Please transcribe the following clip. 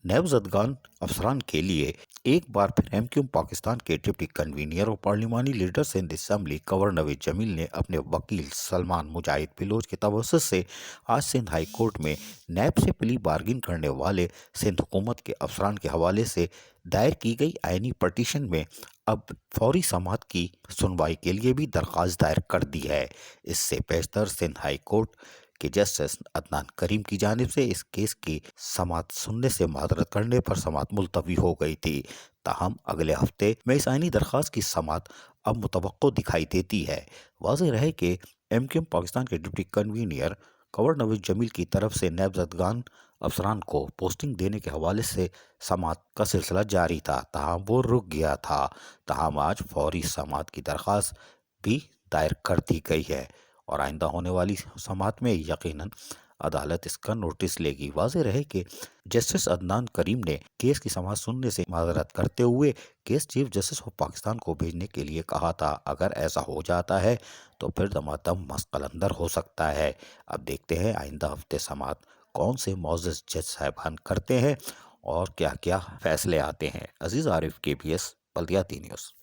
NAB زدگان افسران کے لیے ایک بار پھر ایم کیو پاکستان کے ڈپٹی کنوینر اور پارلیمانی لیڈر سندھ اسمبلی کنور نوید جمیل نے اپنے وکیل سلمان مجاہد بلوچ کے توسط سے آج سندھ ہائی کورٹ میں نیب سے پلی بارگن کرنے والے سندھ حکومت کے افسران کے حوالے سے دائر کی گئی آئینی پٹیشن میں اب فوری سماعت کی سنوائی کے لیے بھی درخواست دائر کر دی ہے۔ اس سے پیشتر سندھ ہائی کورٹ کہ جسٹس عدنان کریم کی جانب سے اس کیس کی سماعت سننے سے معذرت کرنے پر سماعت ملتوی ہو گئی تھی، تاہم اگلے ہفتے میں اس آئینی درخواست کی سماعت اب متوقع دکھائی دیتی ہے۔ واضح رہے کہ ایم کیو پاکستان کے ڈپٹی کنوینر کنور نوید جمیل کی طرف سے نیب زدگان افسران کو پوسٹنگ دینے کے حوالے سے سماعت کا سلسلہ جاری تھا، تاہم وہ رک گیا تھا، تاہم آج فوری سماعت کی درخواست بھی دائر کر دی گئی ہے اور آئندہ ہونے والی سماعت میں یقیناً عدالت اس کا نوٹس لے گی۔ واضح رہے کہ جسٹس عدنان کریم نے کیس کی سماعت سننے سے معذرت کرتے ہوئے case chief justice of Pakistan کو بھیجنے کے لیے کہا تھا۔ اگر ایسا ہو جاتا ہے تو پھر دمادم مسئلہ قلندر ہو سکتا ہے۔ اب دیکھتے ہیں آئندہ ہفتے سماعت کون سے معزز جج صاحبان کرتے ہیں اور کیا کیا فیصلے آتے ہیں۔ عزیز عارف، KBS بلدیاتی نیوز۔